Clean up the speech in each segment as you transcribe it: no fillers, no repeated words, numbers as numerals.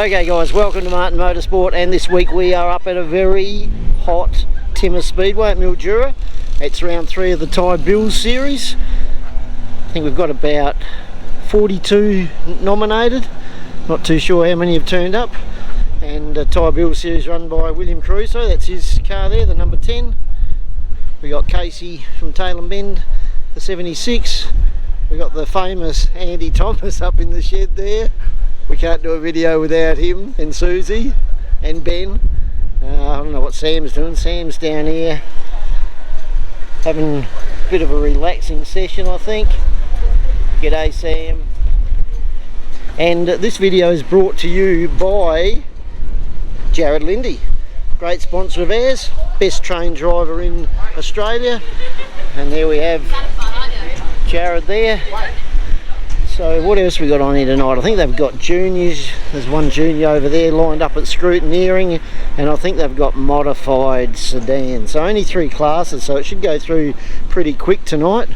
Okay guys, welcome to Martin Motorsport, and this week we are up at a very hot Timmis Speedway at Mildura. It's round 3 of the Ty Bills series. I think we've got about 42 nominated. Not too sure how many have turned up. And the Ty Bills series run by William Crusoe, that's his car there, the number 10. We got Casey from Tailem Bend, the 76. We got the famous Andy Thomas up in the shed there. We can't do a video without him, and Susie and Ben. I don't know what Sam's doing. Sam's down here having a bit of a relaxing session, I think. G'day Sam. And this video is brought to you by Jared Lindy, great sponsor of ours, best trained driver in Australia. And there we have Jared there. So what else we got on here tonight? I think they've got juniors. There's one junior over there lined up at scrutineering, and I think they've got modified sedans. So only 3 classes, so it should go through pretty quick tonight.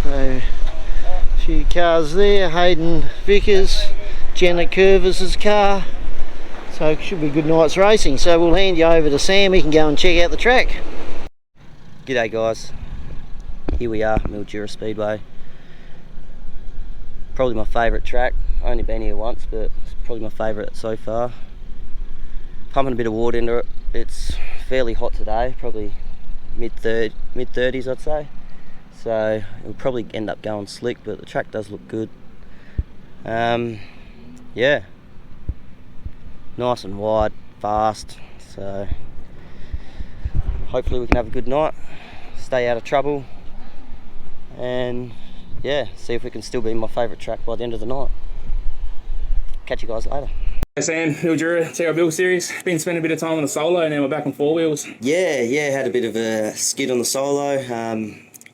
So a few cars there. Hayden Vickers, Jenna Curvis' car. So it should be a good night's racing. So we'll hand you over to Sam. He can go and check out the track. G'day guys. Here we are, Mildura Speedway. Probably my favourite track. Only been here once, but it's probably my favourite so far. Pumping a bit of water into it. It's fairly hot today, probably mid-30s I'd say. So it'll probably end up going slick, but the track does look good. Yeah, nice and wide, fast. So hopefully we can have a good night, stay out of trouble, and yeah, see if we can still be my favourite track by the end of the night. Catch you guys later. Hey Sam, Mildura, Ty Bills series. Been spending a bit of time on the solo, and now we're back on 4 wheels. Yeah, had a bit of a skid on the solo. Had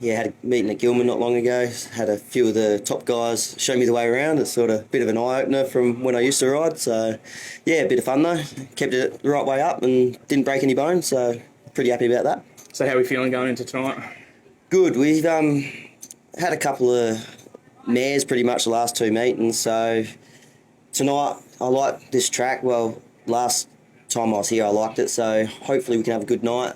a meeting at Gilman not long ago. Had a few of the top guys show me the way around. It's sort of a bit of an eye-opener from when I used to ride. So yeah, a bit of fun though. Kept it the right way up and didn't break any bones, so pretty happy about that. So how are we feeling going into tonight? Good. We've had a couple of mares pretty much the last 2 meetings, so tonight I like this track. Well, last time I was here I liked it, so hopefully we can have a good night.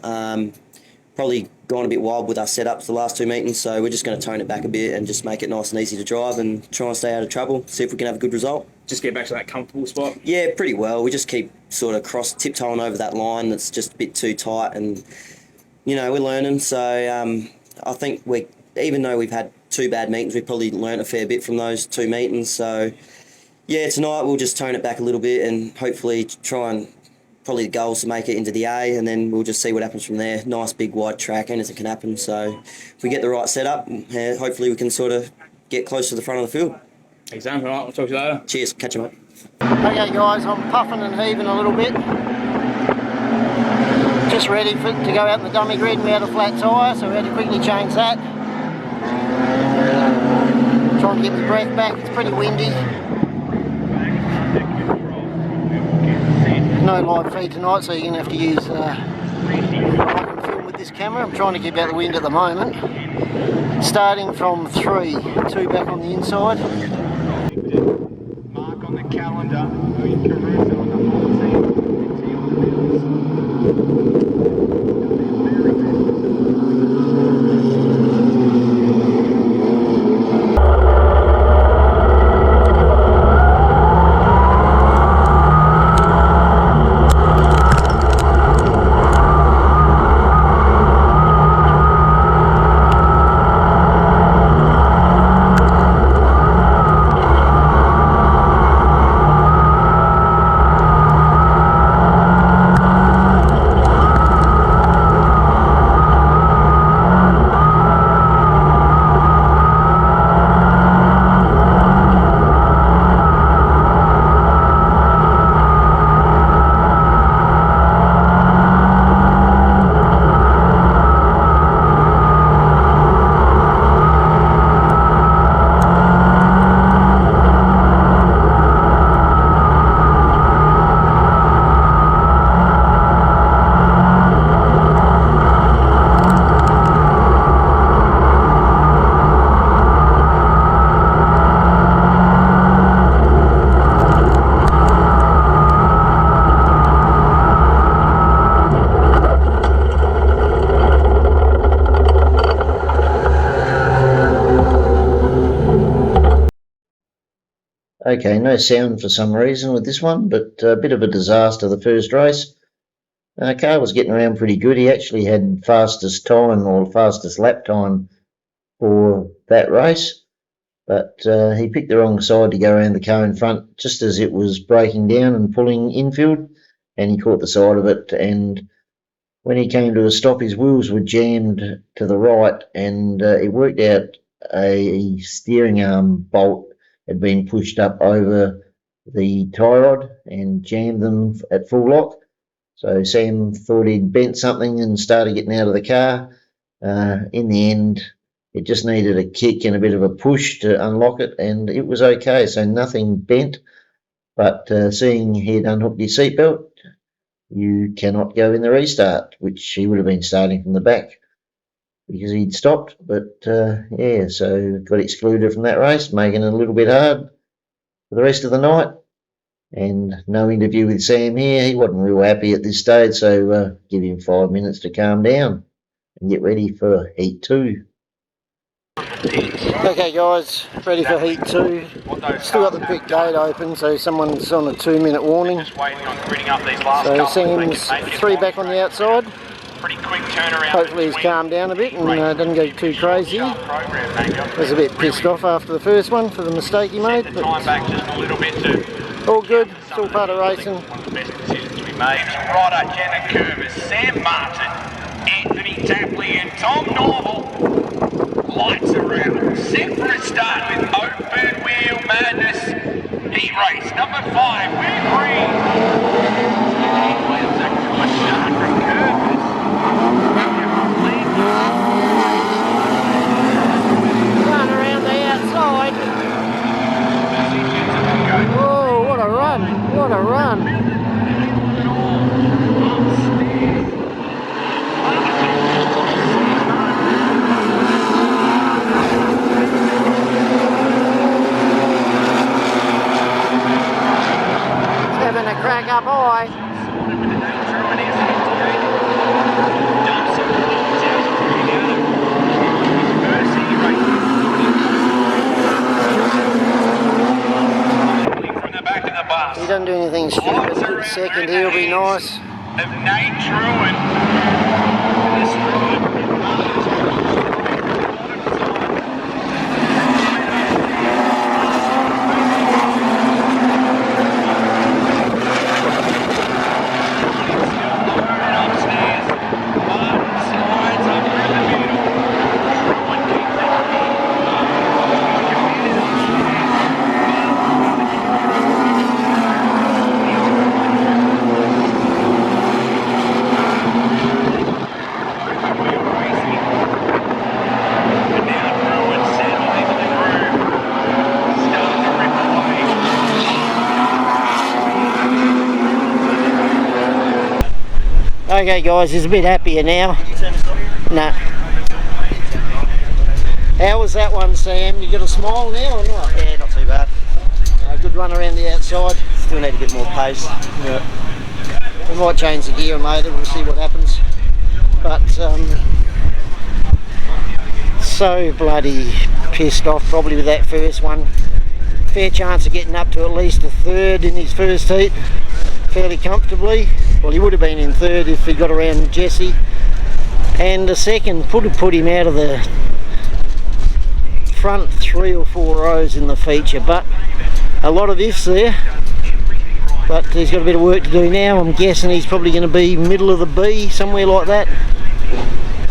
Probably gone a bit wild with our setups the last 2 meetings, so we're just going to tone it back a bit and just make it nice and easy to drive and try and stay out of trouble, see if we can have a good result. Just get back to that comfortable spot? Yeah, pretty well. We just keep sort of tiptoeing over that line that's just a bit too tight, and you know, we're learning, so I think even though we've had 2 bad meetings, we've probably learnt a fair bit from those 2 meetings. So yeah, tonight we'll just tone it back a little bit and hopefully try and probably the goal is to make it into the A, and then we'll just see what happens from there. Nice big wide track, anything can happen. So if we get the right setup, hopefully we can sort of get close to the front of the field. Exam, all right, we'll talk to you later. Cheers, catch you mate. Okay guys, I'm puffing and heaving a little bit. Just ready to go out in the dummy grid, and we had a flat tyre, so we had to quickly change that. Trying to get my breath back, it's pretty windy. No live feed tonight, so you're going to have to use film with this camera. I'm trying to keep out the wind at the moment. Starting from 3, 2 back on the inside. Mark on the calendar, Caruso on the 14th. Okay, no sound for some reason with this one, but a bit of a disaster the first race. Car was getting around pretty good. He actually had fastest time or fastest lap time for that race, but he picked the wrong side to go around the car in front just as it was breaking down and pulling infield, and he caught the side of it, and when he came to a stop his wheels were jammed to the right, and it worked out a steering arm bolt had been pushed up over the tie rod and jammed them at full lock. So Sam thought he'd bent something and started getting out of the car. In the end, it just needed a kick and a bit of a push to unlock it, and it was okay. So nothing bent, but seeing he'd unhooked his seatbelt, you cannot go in the restart, which he would have been starting from the back because he'd stopped. But yeah, so got excluded from that race, making it a little bit hard for the rest of the night. And no interview with Sam here. He wasn't real happy at this stage, so give him 5 minutes to calm down and get ready for Heat 2. Okay guys, ready for Heat 2. Still got the pit gate open, so someone's on a 2-minute warning. Just waiting on gritting up these last So couple. Sam's 3 back on the outside. Pretty quick turnaround. Hopefully he's calmed down a bit and doesn't go too crazy. Was a bit pissed off after the first one for the mistake he made, but Time back just a little bit to all good. It's all part of racing. one of the best decisions we made. Ryder, Jenna Curvis, Sam Martin, Anthony Tapley and Tom Norval. Lights around. Set for a start with open wheel madness. Heat race number 5. We're green. Wheels are good start from Curvis. Run around the outside. Whoa, what a run. What a run. Having a crack up high. He doesn't do anything stupid. Good second, he'll be nice. Of Nate Trewin. Okay guys, he's a bit happier now. Nah. How was that one, Sam? You got a smile now or not? Yeah, not too bad. Good run around the outside. Still need a bit more pace. Yeah. We might change the gear motor, we'll see what happens. But so bloody pissed off probably with that first one. Fair chance of getting up to at least a third in his first heat, fairly comfortably. Well, he would have been in third if he got around Jesse. And the second put him out of the front 3 or 4 rows in the feature, but a lot of ifs there. But he's got a bit of work to do now. I'm guessing he's probably going to be middle of the B, somewhere like that.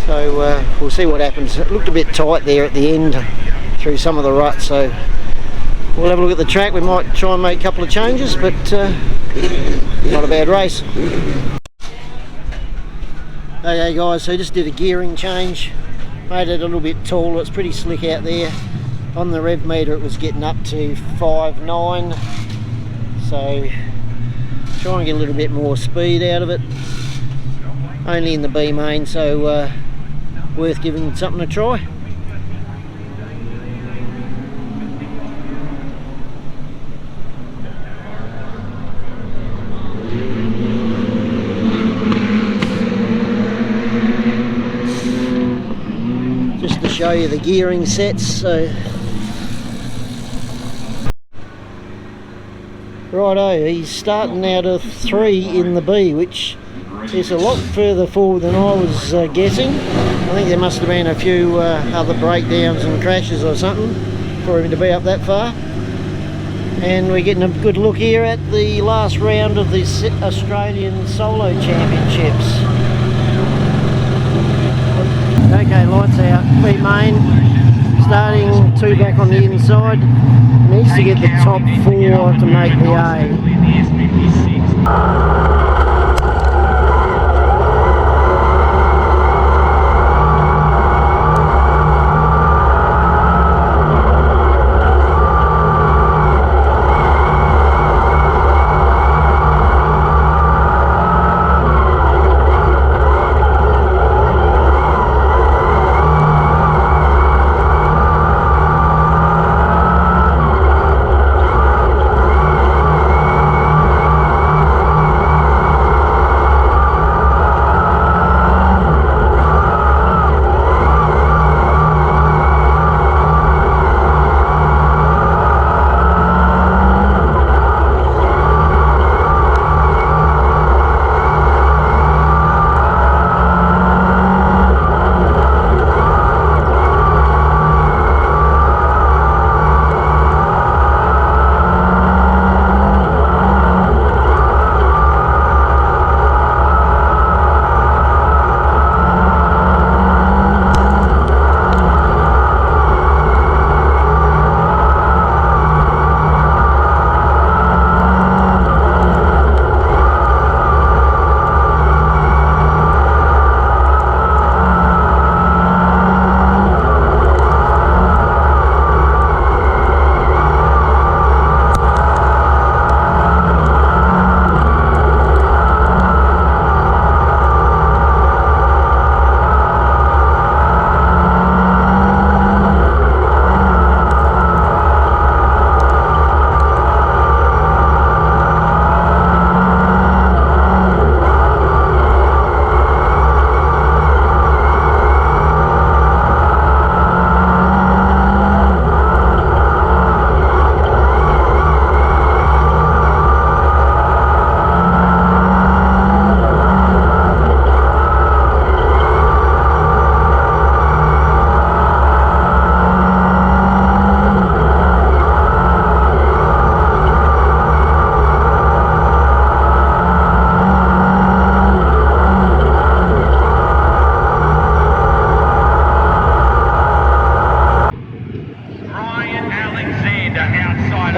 So we'll see what happens. It looked a bit tight there at the end through some of the ruts, so we'll have a look at the track. We might try and make a couple of changes, but not a bad race. Okay guys, so just did a gearing change, made it a little bit taller. It's pretty slick out there. On the rev meter it was getting up to 5.9, so try and get a little bit more speed out of it. Only in the B main, so worth giving something a try. Just to show you the gearing sets, so Righto, he's starting out of 3 in the B, which is a lot further forward than I was guessing. I think there must have been a few other breakdowns and crashes or something for him to be up that far. And we're getting a good look here at the last round of the Australian Solo Championships. Okay, lights out. B main, starting 2 back on the inside. Needs to get the top 4 to make the A.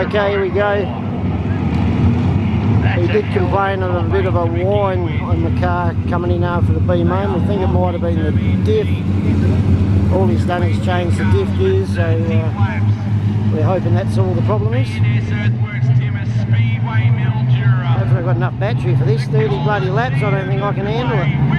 Okay, here we go. He did complain of a bit of a whine on the car coming in after the B main. We think it might have been the diff. All he's done is change the diff gears, so we're hoping that's all the problem is. Hopefully I've got enough battery for this. 30 bloody laps, I don't think I can handle it.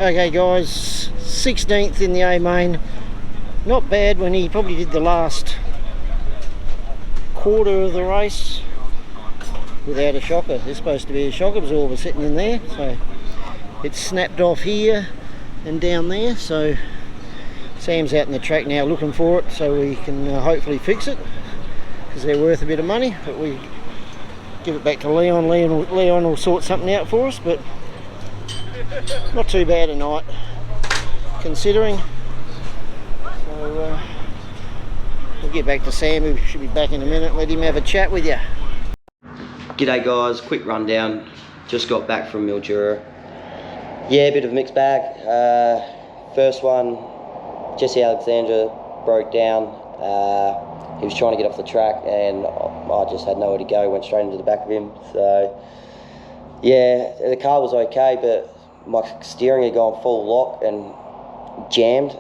Okay guys, 16th in the A main. Not bad when he probably did the last quarter of the race without a shocker. There's supposed to be a shock absorber sitting in there, so it's snapped off here and down there. So Sam's out in the track now looking for it, so we can hopefully fix it, because they're worth a bit of money. But we give it back to Leon. Leon will sort something out for us, but not too bad a night considering. So we'll get back to Sam, who should be back in a minute. Let him have a chat with you. G'day guys, quick rundown. Just got back from Mildura. Yeah, a bit of a mixed bag. First one, Jesse Alexandra broke down. He was trying to get off the track and I just had nowhere to go, went straight into the back of him. So yeah, the car was okay, but my steering had gone full lock and jammed.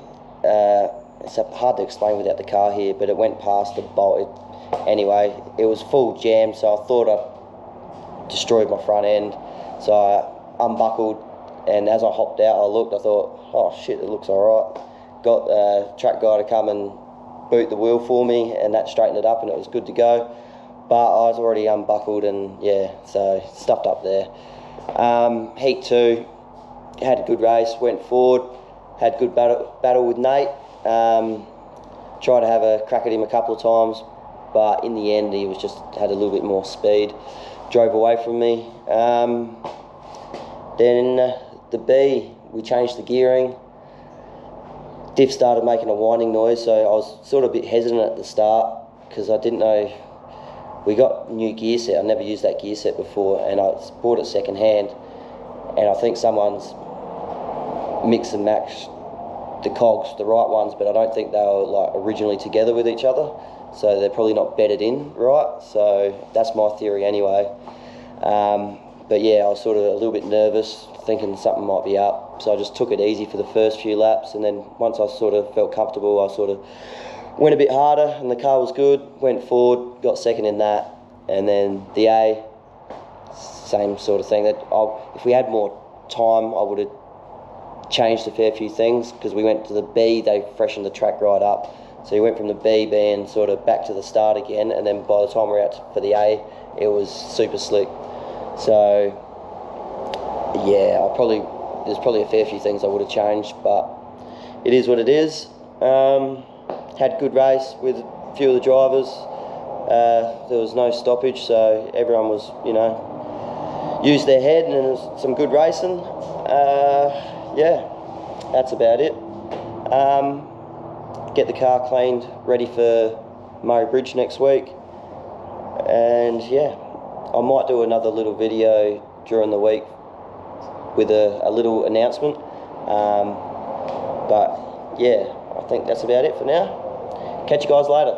It's hard to explain without the car here, but it went past the bolt. Anyway, it was full jam, so I thought I destroyed my front end. So I unbuckled, and as I hopped out, I looked, I thought, oh shit, it looks alright. Got a track guy to come and boot the wheel for me, and that straightened it up and it was good to go. But I was already unbuckled and yeah, so stuffed up there. Heat 2, had a good race, went forward, had good battle with Nate. Tried to have a crack at him a couple of times, but in the end he was just had a little bit more speed, drove away from me. Then the B, we changed the gearing. Diff started making a whining noise, so I was sort of a bit hesitant at the start because I didn't know. We got new gear set, I never used that gear set before, and I bought it second hand, and I think someone's mixed and matched the cogs, the right ones, but I don't think they were like originally together with each other, so they're probably not bedded in right. So that's my theory anyway. But yeah, I was sort of a little bit nervous, thinking something might be up, so I just took it easy for the first few laps, and then once I sort of felt comfortable, I sort of went a bit harder, and the car was good, went forward, got second in that, and then the A, same sort of thing. That if we had more time, I would have changed a fair few things, because we went to the B, they freshened the track right up, so we went from the B being sort of back to the start again, and then by the time we were out for the A, it was super slick. So yeah, there's probably a fair few things I would have changed, but it is what it is. Had a good race with a few of the drivers. There was no stoppage, so everyone was, used their head, and there was some good racing. Yeah, that's about it. Get the car cleaned, ready for Murray Bridge next week, and yeah, I might do another little video during the week with a little announcement. But yeah, I think that's about it for now. Catch you guys later.